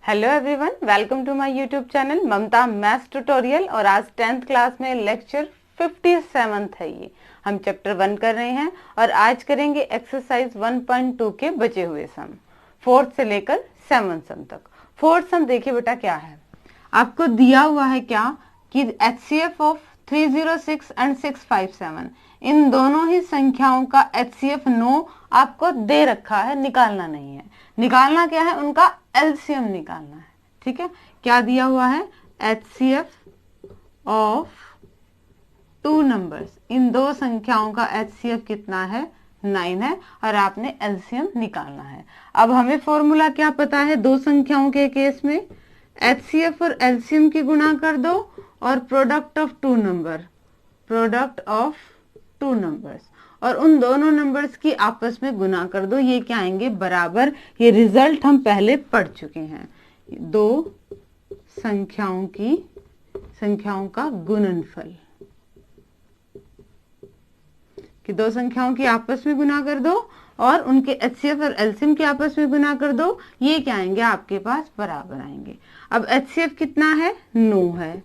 Hello everyone, welcome to my YouTube channel Mamta maths tutorial. और आज 10th class में lecture 57 है। ये हम चैप्टर 1 कर रहे हैं और आज करेंगे एक्सरसाइज 1.2 के बचे हुए सम, 4th से लेकर 7th सम तक। 4th सम देखिए बेटा क्या है, आपको दिया हुआ है क्या कि HCF ऑफ 306 एंड 657, इन दोनों ही संख्याओं का HCF 9 आपको दे रखा है, निकालना नहीं है। निकालना क्या है, उनका एलसीएम निकालना है। ठीक है, क्या दिया हुआ है, HCF ऑफ 2 नंबर्स, इन दो संख्याओं का HCF कितना है, 9 है और आपने एलसीएम निकालना है। अब हमें फॉर्मूला क्या पता है, दो संख्याओं के केस में HCF और एलसीएम की गुणा कर दो और product of 2 number, product of 2 numbers, और उन दोनों नंबर्स की आपस में गुना कर दो। ये क्या आएंगे, बराबर। ये रिजल्ट हम पहले पढ़ चुके हैं, दो संख्याओं का गुणनफल, कि दो संख्याओं की आपस में गुना कर दो और उनके HCF और एलसीएम की आपस में गुना कर दो। ये क्या आएंगे, आपके पास बराबर आएंगे। अब HCF कितना है, 9 है,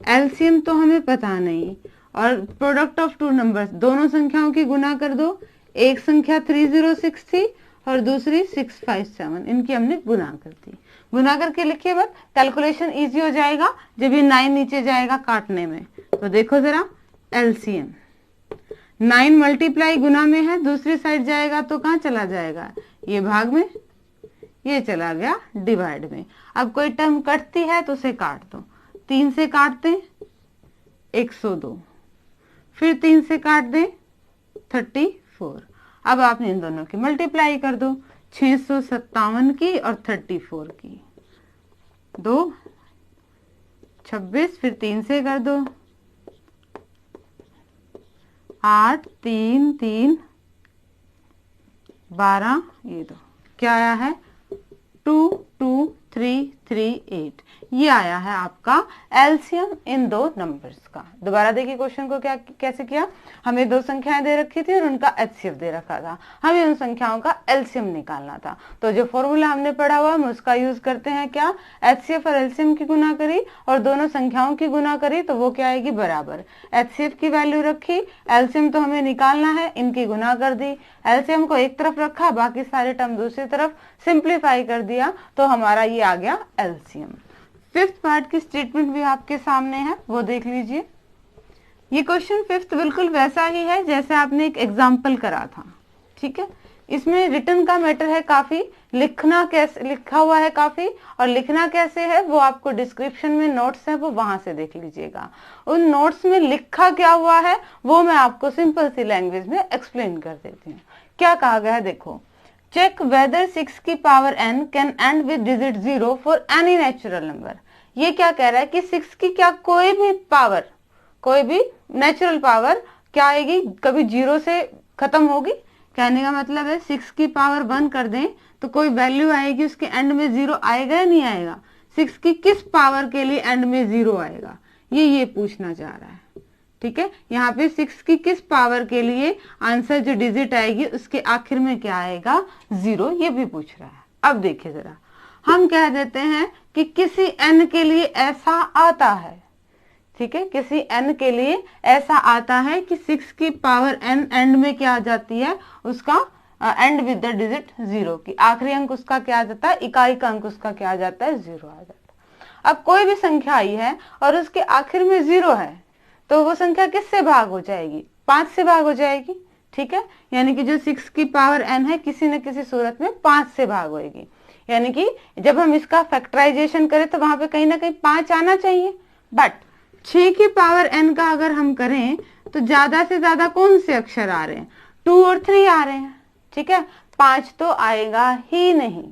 एलसीएम तो हमें पता नहीं, और प्रोडक्ट ऑफ 2 नंबर्स, दोनों संख्याओं की गुना कर दो। एक संख्या 306 थी और दूसरी 657, इनकी हमने गुना कर दी। गुना करके लिखिए, बस कैलकुलेशन इजी हो जाएगा जब ये 9 नीचे जाएगा काटने में। तो देखो जरा, एलसीएम 9 मल्टीप्लाई गुना में है, दूसरी साइड जाएगा तो कहाँ चला जाएगा, ये भाग में, ये चला गया डिवाइड में। अब कोई टर्म कटती है तो उसे काट दो। 3 से काटते 102, फिर 3 से काट दें 34। अब आपने इन दोनों की मल्टीप्लाई कर दो, 657 की और 34 की, 2 26, फिर 3 से कर दो 8 3 3 12, ये दो क्या आया है 2 2 3 3 8, ये आया है आपका एलसीएम इन दो नंबर्स का। दोबारा देखिए क्वेश्चन को क्या कैसे किया, हमें दो संख्याएं दे रखी थी और उनका HCF दे रखा था, हमें उन संख्याओं का एलसीएम निकालना था। तो जो फॉर्मूला हमने पढ़ा हुआ हम उसका यूज करते हैं, क्या, HCF और एलसीएम की गुना करी और दोनों संख्याओं की गुना करी तो वो क्या आएगी, बराबर। HCF की वैल्यू रखी, एलसीएम तो हमें निकालना है, इनकी गुना कर दी, एलसीएम को एक तरफ रखा, बाकी सारे टर्म दूसरी तरफ, सिंप्लीफाई कर दिया तो हमारा ये आ गया एलसीएम। 5th पार्ट की स्टेटमेंट भी आपके सामने है, वो देख लीजिए। ये क्वेश्चन 5th बिल्कुल वैसा ही है जैसे आपने एक एग्जाम्पल करा था। ठीक है, इसमें रिटर्न का मैटर है काफी, लिखना कैसे लिखा हुआ है काफी, और लिखना कैसे है वो आपको डिस्क्रिप्शन में नोट्स है, वो वहां से देख लीजिएगा। उन नोट्स में लिखा क्या हुआ है वो मैं आपको सिंपल सी लैंग्वेज में एक्सप्लेन कर देती हूँ। क्या कहा गया है, देखो, चेक वेदर 6 की power n can and with digit 0 for any natural number. ये क्या कह रहा है कि 6 की क्या कोई भी पावर, कोई भी नेचुरल पावर क्या आएगी, कभी 0 से खत्म होगी। कहने का मतलब है 6 की पावर 1 कर दें तो कोई वैल्यू आएगी, उसके एंड में 0 आएगा या नहीं आएगा, 6 की किस पावर के लिए एंड में 0 आएगा, ये पूछना चाह रहा है। ठीक है, यहाँ पे 6 की किस पावर के लिए आंसर जो डिजिट आएगी उसके आखिर में क्या आएगा, 0, ये भी पूछ रहा है। अब देखिए जरा, हम कह देते हैं कि किसी n के लिए ऐसा आता है। ठीक है, किसी n के लिए ऐसा आता है कि 6 की पावर n एंड में क्या आ जाती है, उसका एंड विद द डिजिट 0, की आखिरी अंक उसका क्या आ जाता है, इकाई का अंक उसका क्या आ जाता है, 0 आ जाता है। अब कोई भी संख्या आई है और उसके आखिर में 0 है तो वो संख्या किससे भाग हो जाएगी, 5 से भाग हो जाएगी। ठीक है, यानी कि जो 6 की पावर n है किसी न किसी सूरत में 5 से भाग होएगी। यानी कि जब हम इसका फैक्टराइजेशन करें तो वहां पे कहीं ना कहीं 5 आना चाहिए, बट 6 की पावर n का अगर हम करें तो ज्यादा से ज्यादा कौन से अक्षर आ रहे हैं, 2 और 3 आ रहे हैं। ठीक है, 5 तो आएगा ही नहीं।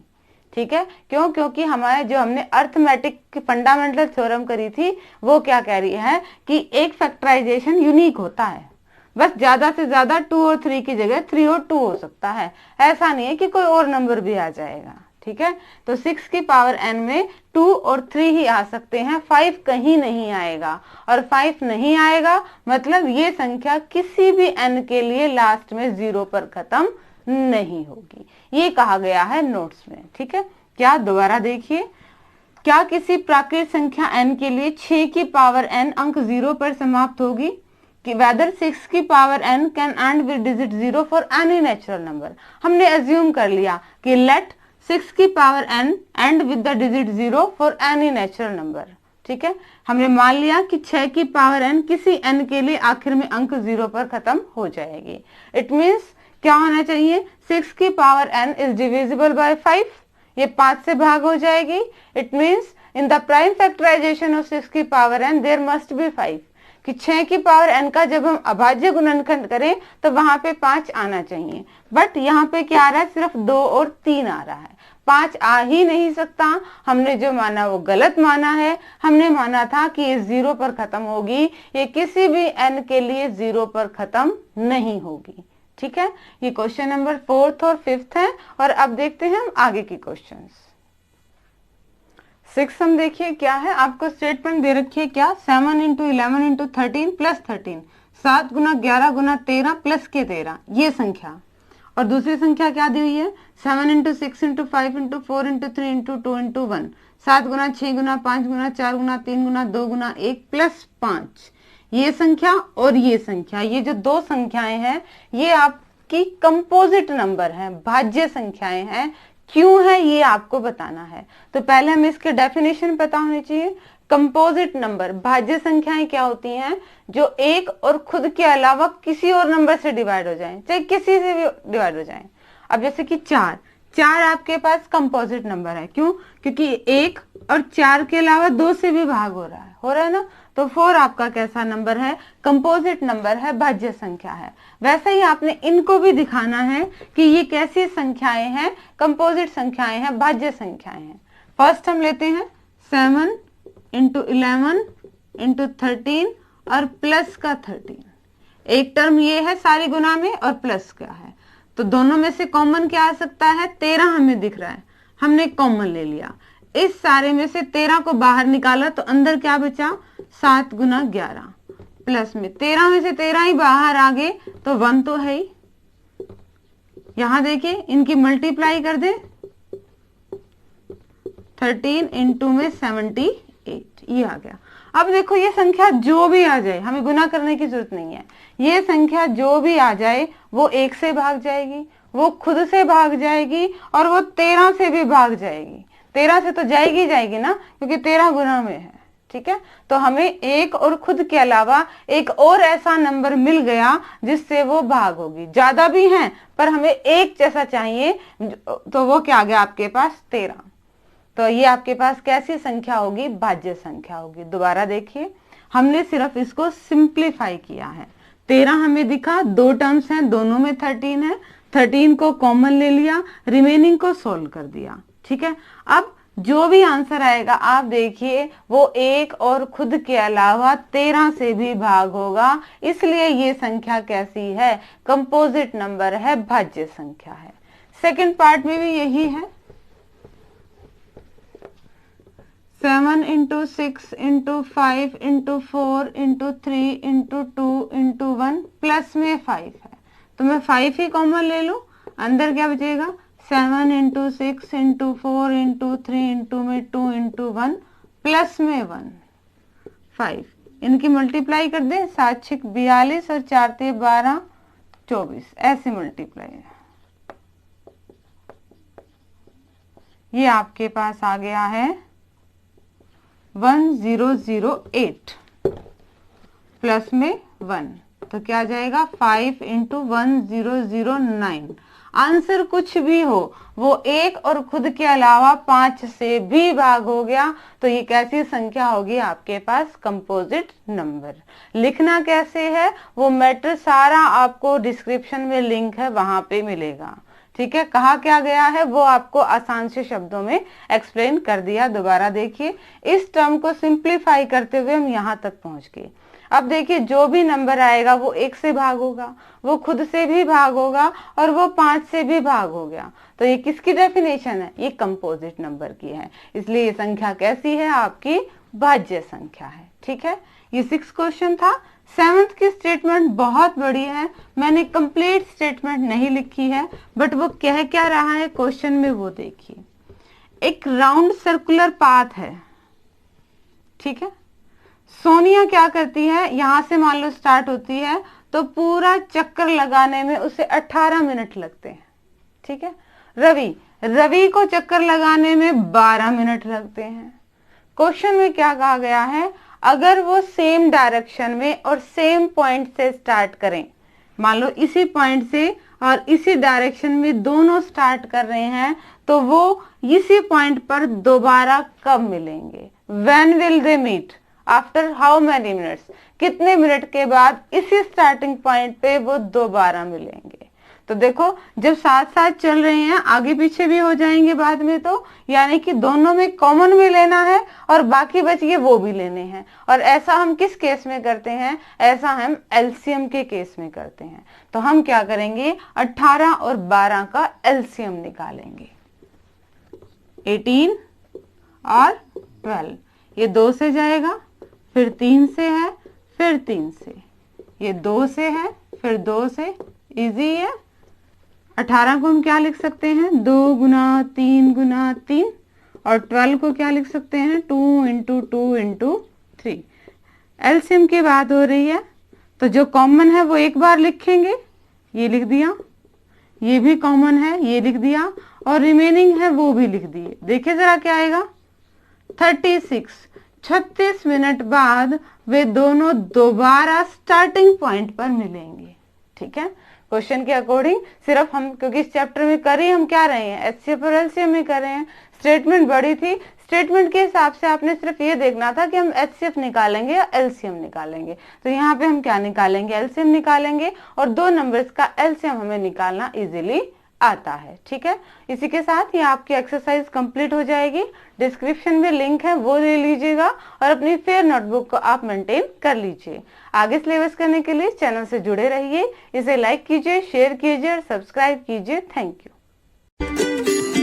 ठीक है, क्यों, क्योंकि हमारे जो हमने अर्थमेटिक की फंडामेंटल थ्योरम करी थी वो क्या कह रही है कि एक फैक्टराइजेशन यूनिक होता है, बस ज्यादा से ज्यादा 2 और 3 की जगह 3 और 2 हो सकता है, ऐसा नहीं है कि कोई और नंबर भी आ जाएगा। ठीक है, तो 6 की पावर n में 2 और 3 ही आ सकते हैं, 5 कहीं नहीं आएगा, और 5 नहीं आएगा मतलब ये संख्या किसी भी n के लिए लास्ट में 0 पर खत्म नहीं होगी, ये कहा गया है नोट्स में। ठीक है, क्या, दोबारा देखिए, क्या किसी प्राकृत संख्या n के लिए 6 की पावर n अंक 0 पर समाप्त होगी? कि whether 6 की power n can end with digit 0 for any natural number। हमने assume कर लिया कि let 6 की power n end with the digit 0 for any natural number। ठीक है, हमने मान लिया कि 6 की पावर n किसी n के लिए आखिर में अंक 0 पर खत्म हो जाएगी। इट मीन्स क्या होना चाहिए? 6 की power n is divisible by 5, ये 5 से भाग हो जाएगी। It means in the prime factorisation of 6 की power n there must be 5, कि 6 की पावर n का जब हम अभाज्य गुणनखंड करें तो वहां पे 5 आना चाहिए, बट यहाँ पे क्या आ रहा है? सिर्फ 2 और 3 आ रहा है, 5 आ ही नहीं सकता। हमने जो माना वो गलत माना है। हमने माना था कि ये 0 पर खत्म होगी, ये किसी भी n के लिए 0 पर खत्म नहीं होगी। ठीक है, ये क्वेश्चन नंबर 4th और 5th है। और अब देखते हैं हम आगे की क्वेश्चंस। 6 हम देखिए क्या है, आपको स्टेटमेंट दे रखी है क्या? 7 इंटू 11 इंटू 13 प्लस 13, 7 गुना 11 गुना 13 प्लस के 13, ये संख्या। और दूसरी संख्या क्या दी हुई है? 7 into 6 into 5 into 4 into 3 into 2 into 1, 7 गुना 6 गुना 5 गुना 4 गुना 3 गुना 2 गुना 1 प्लस 5, ये संख्या और ये संख्या। ये जो दो संख्याएं हैं ये आपकी कंपोजिट नंबर है, भाज्य संख्याएं हैं। क्यों है ये आपको बताना है। तो पहले हमें इसके डेफिनेशन पता होनी चाहिए। कंपोजिट नंबर, भाज्य संख्याएं क्या होती हैं? जो एक और खुद के अलावा किसी और नंबर से डिवाइड हो जाएं, चाहे किसी से भी डिवाइड हो जाएं। अब जैसे कि 4 आपके पास कंपोजिट नंबर है। क्यों? क्योंकि 1 और 4 के अलावा 2 से भी भाग हो रहा है ना। तो 4 आपका कैसा नंबर है? कंपोजिट नंबर है, भाज्य संख्या है। वैसे ही आपने इनको भी दिखाना है कि ये कैसी संख्याएं हैं, कंपोजिट संख्याएं हैं, भाज्य संख्याएं हैं। फर्स्ट हम लेते हैं 7 इंटू 11 इंटू 13 और प्लस का 13। एक टर्म ये है सारी गुना में और प्लस क्या है, तो दोनों में से कॉमन क्या आ सकता है? 13 हमें दिख रहा है, हमने कॉमन ले लिया। इस सारे में से 13 को बाहर निकाला तो अंदर क्या बचा? 7 गुना 11 प्लस में 13 में से 13 ही बाहर आ गए तो 1 तो है ही। यहां देखिए इनकी मल्टीप्लाई कर दे, 13 इंटू में 78, ये आ गया। अब देखो ये संख्या जो भी आ जाए, हमें गुना करने की जरूरत नहीं है। ये संख्या जो भी आ जाए वो 1 से भाग जाएगी, वो खुद से भाग जाएगी और वो 13 से भी भाग जाएगी। 13 से तो जाएगी जाएगी ना, क्योंकि 13 गुना में है। ठीक है, तो हमें एक और खुद के अलावा एक और ऐसा नंबर मिल गया जिससे वो भाग होगी। ज्यादा भी हैं पर हमें एक जैसा चाहिए, तो वो क्या आ गया आपके पास? 13। तो ये आपके पास कैसी संख्या होगी? भाज्य संख्या होगी। दोबारा देखिए, हमने सिर्फ इसको सिंप्लीफाई किया है। 13 हमें दिखा, 2 टर्म्स हैं, दोनों में 13 है, 13 को कॉमन ले लिया, रिमेनिंग को सोल्व कर दिया। ठीक है, अब जो भी आंसर आएगा आप देखिए वो एक और खुद के अलावा 13 से भी भाग होगा, इसलिए ये संख्या कैसी है? कंपोजिट नंबर है, भाज्य संख्या है। सेकंड पार्ट में भी यही है। 7 into 6 into 5 into 4 into 3 into 2 into 1 plus में 5 है, तो मैं 5 ही कॉमन ले लूं, अंदर क्या बचेगा? 7 इंटू 6 इंटू 4 इंटू 3 इंटू में 2 इंटू 1 प्लस में 1, 5। इनकी मल्टीप्लाई कर दे, 7 6 42 और 4 3 12 24, ऐसे मल्टीप्लाई। ये आपके पास आ गया है 1008 प्लस में 1, तो क्या जाएगा? 5 इंटू 1009। आंसर कुछ भी हो, वो एक और खुद के अलावा 5 से भी भाग हो गया, तो ये कैसी संख्या होगी आपके पास? Composite number. लिखना कैसे है वो मैटर सारा आपको डिस्क्रिप्शन में लिंक है, वहां पे मिलेगा। ठीक है, कहा क्या गया है वो आपको आसान से शब्दों में एक्सप्लेन कर दिया। दोबारा देखिए, इस टर्म को सिंप्लीफाई करते हुए हम यहाँ तक पहुंच गए। अब देखिए जो भी नंबर आएगा वो 1 से भाग होगा, वो खुद से भी भाग होगा और वो 5 से भी भाग हो गया। तो ये किसकी डेफिनेशन है? ये कंपोजिट नंबर की है, इसलिए ये संख्या कैसी है? आपकी भाज्य संख्या है। ठीक है, ये 6 क्वेश्चन था। 7th की स्टेटमेंट बहुत बड़ी है, मैंने कंप्लीट स्टेटमेंट नहीं लिखी है, बट वो कह क्या रहा है क्वेश्चन में वो देखिए। एक राउंड सर्कुलर पाथ है, ठीक है। सोनिया क्या करती है, यहां से मान लो स्टार्ट होती है तो पूरा चक्कर लगाने में उसे 18 मिनट लगते हैं, ठीक है। रवि को चक्कर लगाने में 12 मिनट लगते हैं। क्वेश्चन में क्या कहा गया है, अगर वो सेम डायरेक्शन में और सेम पॉइंट से स्टार्ट करें, मान लो इसी पॉइंट से और इसी डायरेक्शन में दोनों स्टार्ट कर रहे हैं, तो वो इसी पॉइंट पर दोबारा कब मिलेंगे? When will they meet? After how many minutes? कितने मिनट के बाद इसी स्टार्टिंग पॉइंट पे वो दोबारा मिलेंगे? तो देखो, जब साथ साथ चल रहे हैं आगे पीछे भी हो जाएंगे बाद में, तो यानी कि दोनों में कॉमन भी लेना है और बाकी बच गए वो भी लेने हैं। और ऐसा हम किस केस में करते हैं? ऐसा हम एलसीएम के केस में करते हैं। तो हम क्या करेंगे, 18 और 12 का एलसीएम निकालेंगे। 18 और 12, ये 2 से जाएगा, फिर 3 से है, फिर 3 से, ये 2 से है, फिर 2 से, इजी है। 18 को हम क्या लिख सकते हैं, 2 गुना 3 गुना 3, और 12 को क्या लिख सकते हैं, 2 इंटू 2 इंटू 3। एलसीएम की बात हो रही है तो जो कॉमन है वो एक बार लिखेंगे, ये लिख दिया, ये भी कॉमन है, ये लिख दिया, और रिमेनिंग है वो भी लिख दिए। देखिए जरा क्या आएगा, 36 मिनट बाद वे दोनों दोबारा स्टार्टिंग पॉइंट पर मिलेंगे, ठीक है। क्वेश्चन के अकॉर्डिंग सिर्फ हम, क्योंकि इस चैप्टर में कर ही हम क्या रहे हैं, एचसीएफ और एलसीएम में कर रहे हैं। स्टेटमेंट बड़ी थी, स्टेटमेंट के हिसाब से आपने सिर्फ ये देखना था कि हम एचसीएफ निकालेंगे या एलसीएम निकालेंगे। तो यहाँ पे हम क्या निकालेंगे, एलसीएम निकालेंगे, और 2 नंबर्स का एलसीएम हमें निकालना इजीली आता है, ठीक है। इसी के साथ ये आपकी एक्सरसाइज कंप्लीट हो जाएगी। डिस्क्रिप्शन में लिंक है, वो ले लीजिएगा और अपनी फेयर नोटबुक को आप मेंटेन कर लीजिए। आगे सिलेबस करने के लिए चैनल से जुड़े रहिए, इसे लाइक कीजिए, शेयर कीजिए और सब्सक्राइब कीजिए। Thank you.